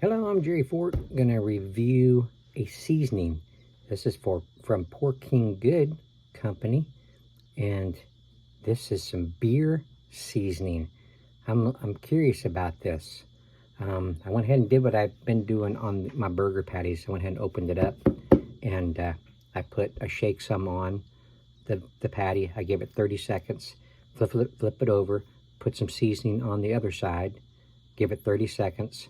Hello, I'm Jerry Fort. I'm going to review a seasoning. This is from Pork King Good Company, and this is some beer seasoning. I'm curious about this. I went ahead and did what I've been doing on my burger patties. I went ahead and opened it up, and I shake some on the patty. I give it 30 seconds, flip it over, put some seasoning on the other side, give it 30 seconds,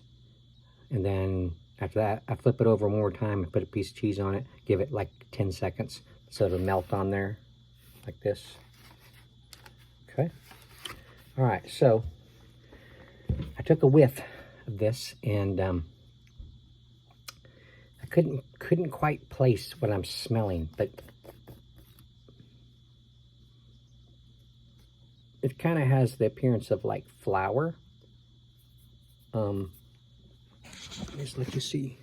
and then after that, I flip it over one more time and put a piece of cheese on it, give it like 10 seconds so it'll melt on there like this. Okay. All right, so I took a whiff of this, and I couldn't quite place what I'm smelling, but it kind of has the appearance of like flour. Just let you see.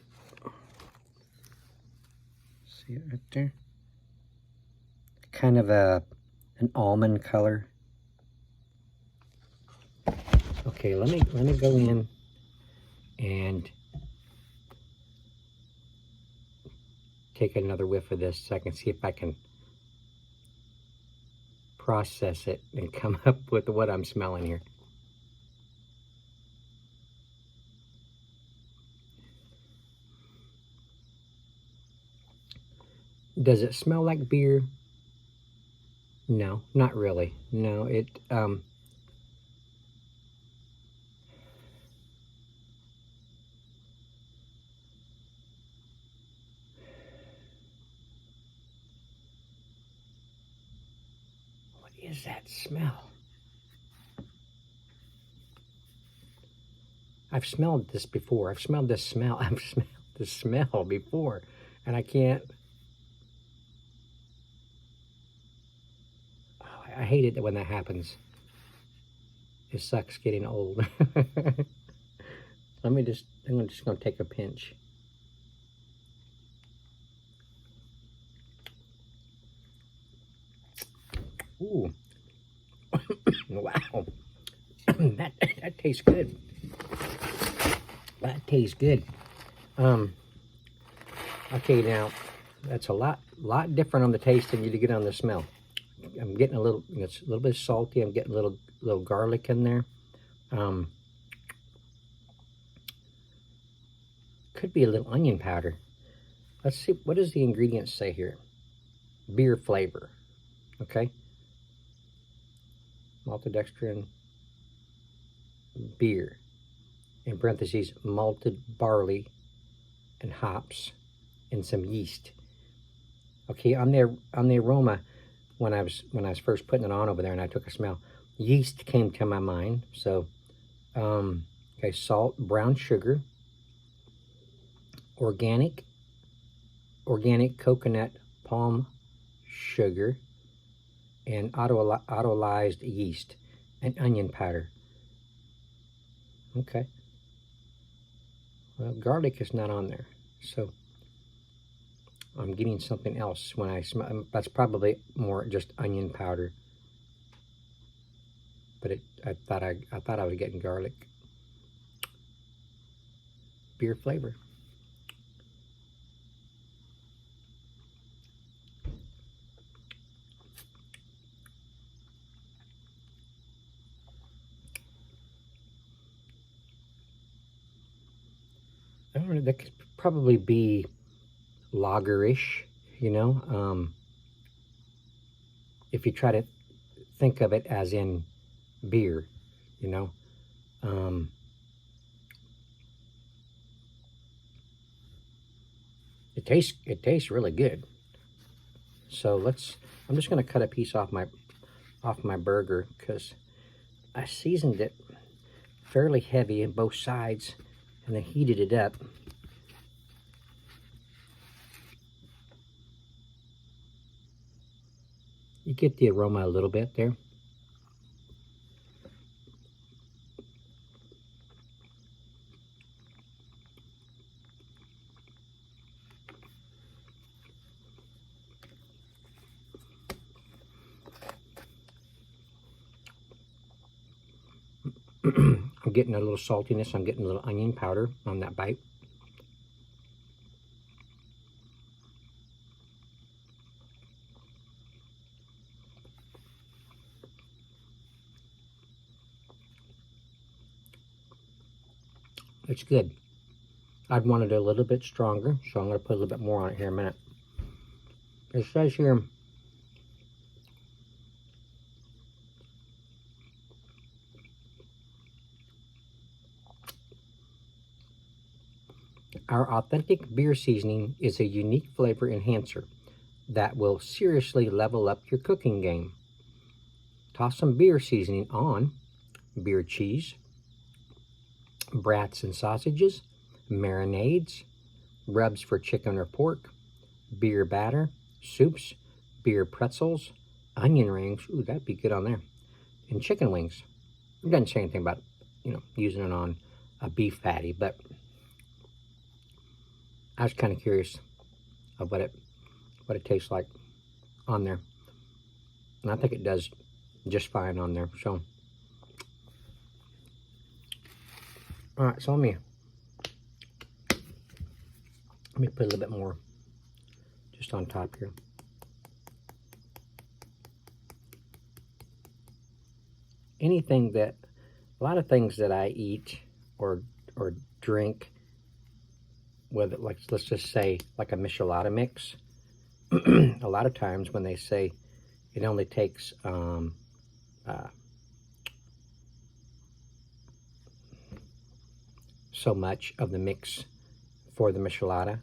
See it right there? Kind of an almond color. Okay, let me go in and take another whiff of this so I can see if I can process it and come up with what I'm smelling here. Does it smell like beer? No, not really. No, what is that smell? I've smelled this before. I've smelled this smell. I've smelled this smell before, and I can't. Oh, I hate it when that happens. It sucks getting old. I'm just gonna take a pinch. Ooh. Wow. that tastes good. That tastes good. Okay, now that's a lot different on the taste than you get on the smell. I'm getting it's a little bit salty. I'm getting a little garlic in there. Could be a little onion powder. Let's see, what does the ingredients say here? Beer flavor. Okay. Maltodextrin, beer, in parentheses, malted barley and hops, and some yeast. Okay, on the aroma, when I was first putting it on over there and I took a smell, yeast came to my mind. So, okay, salt, brown sugar, organic coconut palm sugar, and autolyzed yeast, and onion powder. Okay. Well, garlic is not on there, so I'm getting something else when I smell. That's probably more just onion powder, but I thought I was getting garlic. Beer flavor. I don't know, that could probably be lagerish, you know, if you try to think of it as in beer, you know. It tastes really good. So I'm just gonna cut a piece off my burger because I seasoned it fairly heavy in both sides and then heated it up. You get the aroma a little bit there. I'm I'm getting a little saltiness. I'm getting a little onion powder on that bite. It's good. I'd want it a little bit stronger, so I'm going to put a little bit more on it here in a minute. It says here, our authentic beer seasoning is a unique flavor enhancer that will seriously level up your cooking game. Toss some beer seasoning on beer cheese, brats and sausages, marinades, rubs for chicken or pork, beer batter, soups, beer pretzels, onion rings. Ooh, that'd be good on there. And chicken wings. It doesn't say anything about, using it on a beef patty, but I was kind of curious of what it tastes like on there. And I think it does just fine on there. So, all right, so let me put a little bit more just on top here. A lot of things that I eat or drink, whether, like, let's just say like a michelada mix, a lot of times when they say it only takes so much of the mix for the michelada,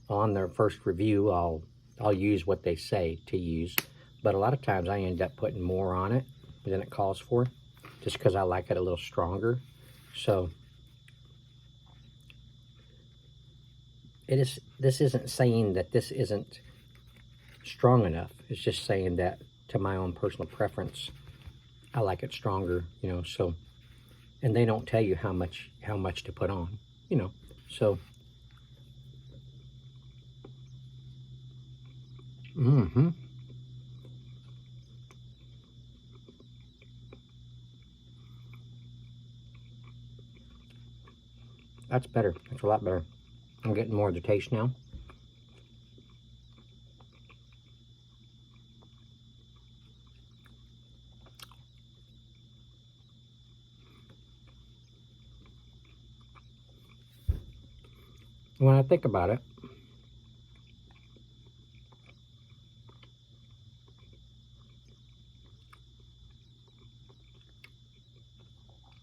on their first review I'll use what they say to use, but a lot of times I end up putting more on it than it calls for, just because I like it a little stronger. So this isn't saying that this isn't strong enough. It's just saying that, to my own personal preference, I like it stronger, so, and they don't tell you how much to put on, so. That's better. That's a lot better. I'm getting more of the taste now. When I think about it,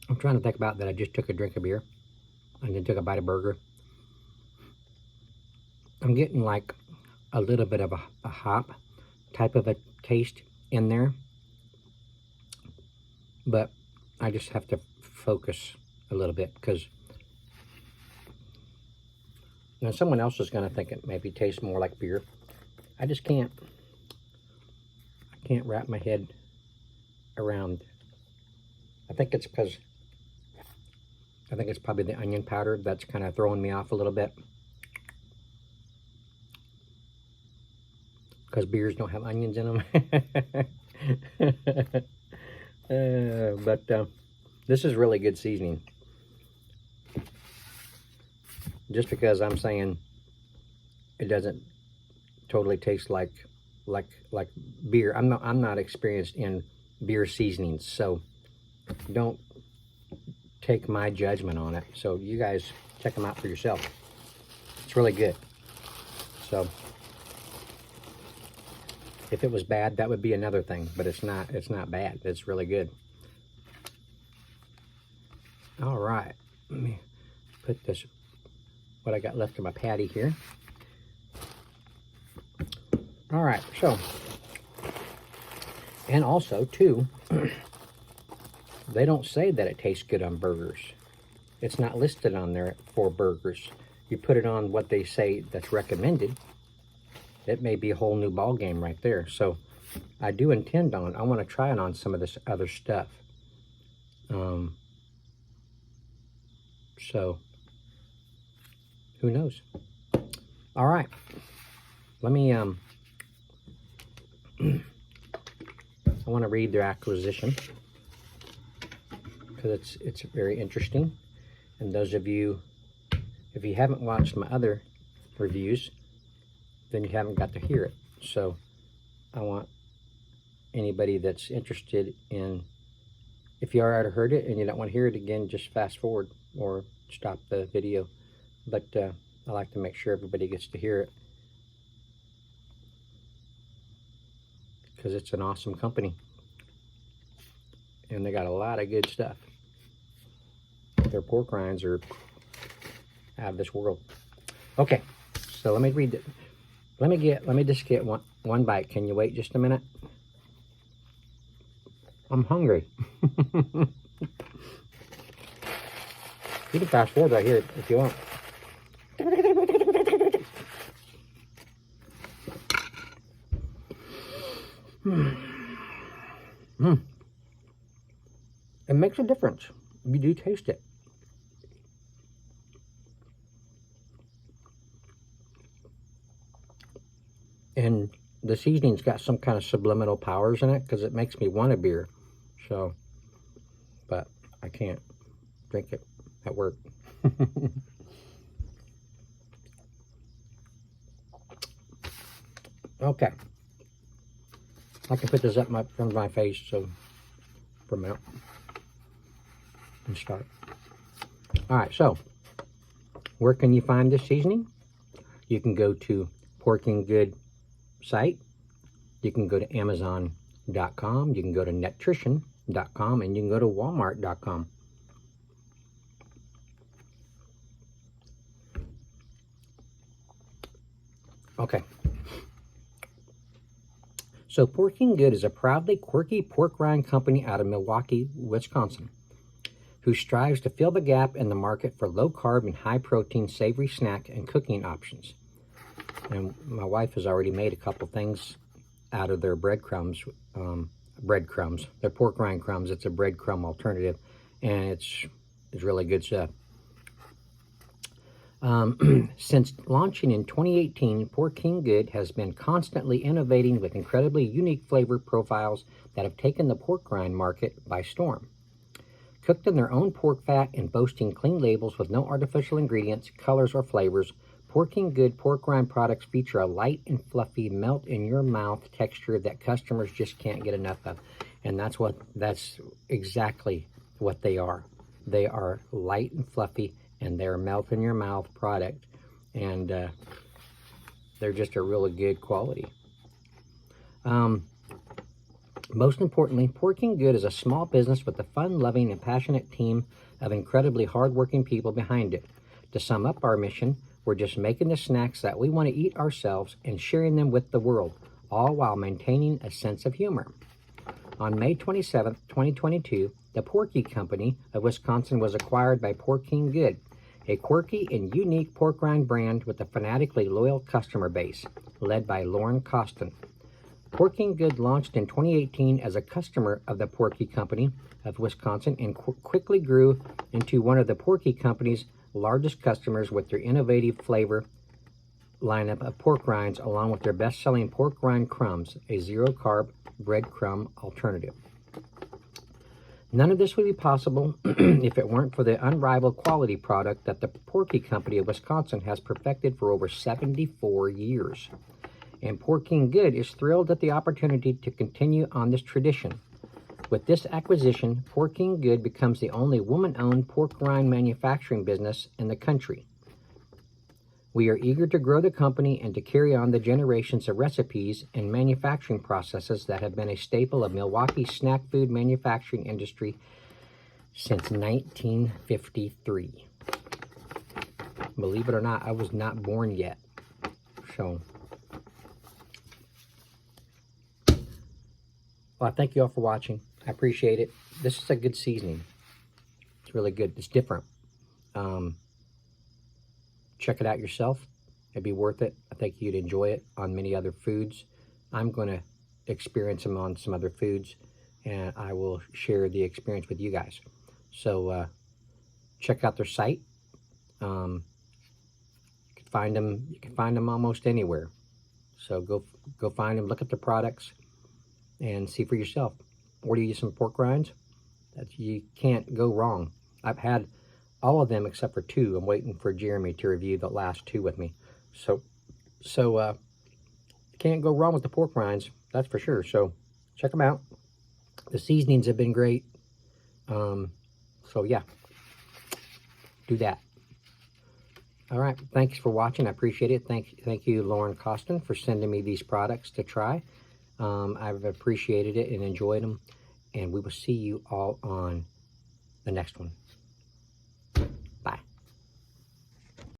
I'm trying to think about that I just took a drink of beer and then took a bite of burger. I'm getting like a little bit of a hop type of a taste in there, but I just have to focus a little bit, because someone else is going to think it maybe tastes more like beer. I just can't. I can't wrap my head around. I think it's because I think it's probably the onion powder that's kind of throwing me off a little bit, because beers don't have onions in them. But this is really good seasoning. Just because I'm saying it doesn't totally taste like beer, I'm not experienced in beer seasonings, so don't take my judgment on it. So you guys check them out for yourself. It's really good. So if it was bad, that would be another thing, but it's not bad. It's really good. All right, let me put this, what I got left of my patty here. All right, so, and also too, they don't say that it tastes good on burgers. It's not listed on there for burgers. You put it on what they say that's recommended, it may be a whole new ball game right there. So I do intend on, I want to try it on some of this other stuff. So who knows? All right, let me I want to read their acquisition, because it's very interesting. And those of you, if you haven't watched my other reviews, then you haven't got to hear it. So I want anybody that's interested in, if you already heard it and you don't want to hear it again, just fast forward or stop the video. But I like to make sure everybody gets to hear it, because it's an awesome company and they got a lot of good stuff. Their pork rinds are out of this world. Okay, so let me read it. Let me just get one bite. Can you wait just a minute? I'm hungry. You can fast forward right here if you want. It makes a difference. You do taste it. And the seasoning's got some kind of subliminal powers in it, because it makes me want a beer. So, but I can't drink it at work. Okay. I can put this up in front of my face so for a minute and start. All right, so where can you find this seasoning? You can go to Porking Good site. You can go to Amazon.com. You can go to Netrition.com, and you can go to Walmart.com. Okay. So Porking Good is a proudly quirky pork rind company out of Milwaukee, Wisconsin, who strives to fill the gap in the market for low-carb and high-protein savory snack and cooking options. And my wife has already made a couple things out of their breadcrumbs. They're pork rind crumbs. It's a breadcrumb alternative, and it's really good stuff. Since launching in 2018, Porking Good has been constantly innovating with incredibly unique flavor profiles that have taken the pork rind market by storm. Cooked in their own pork fat and boasting clean labels with no artificial ingredients, colors, or flavors, Porking Good pork rind products feature a light and fluffy melt-in-your-mouth texture that customers just can't get enough of. And that's exactly what they are. They are light and fluffy, and they're a melt-in-your-mouth product. And they're just a really good quality. Most importantly, Porking Good is a small business with a fun-loving and passionate team of incredibly hard-working people behind it. To sum up our mission, we're just making the snacks that we want to eat ourselves and sharing them with the world, all while maintaining a sense of humor. On May 27, 2022, the Porky Company of Wisconsin was acquired by Porking Good, a quirky and unique pork rind brand with a fanatically loyal customer base, led by Lauren Costin. Porking Good launched in 2018 as a customer of the Porky Company of Wisconsin and quickly grew into one of the Porky Company's largest customers with their innovative flavor lineup of pork rinds, along with their best-selling pork rind crumbs, a zero-carb breadcrumb alternative. None of this would be possible if it weren't for the unrivaled quality product that the Porky Company of Wisconsin has perfected for over 74 years. And Porking Good is thrilled at the opportunity to continue on this tradition. With this acquisition, Porking Good becomes the only woman-owned pork rind manufacturing business in the country. We are eager to grow the company and to carry on the generations of recipes and manufacturing processes that have been a staple of Milwaukee's snack food manufacturing industry since 1953. Believe it or not, I was not born yet. So, well, thank you all for watching. I appreciate it. This is a good seasoning. It's really good. It's different. Check it out yourself. It'd be worth it. I think you'd enjoy it on many other foods. I'm going to experience them on some other foods, and I will share the experience with you guys. So check out their site. You can find them almost anywhere. So go find them, look at their products, and see for yourself. Order you some pork rinds You can't go wrong. I've had all of them except for 2. I'm waiting for Jeremy to review the last 2 with me. So you can't go wrong with the pork rinds, that's for sure. So check them out. The seasonings have been great. So yeah, do that. All right, thanks for watching. I appreciate it. Thank you, Lauren Costin, for sending me these products to try. I've appreciated it and enjoyed them. And we will see you all on the next one.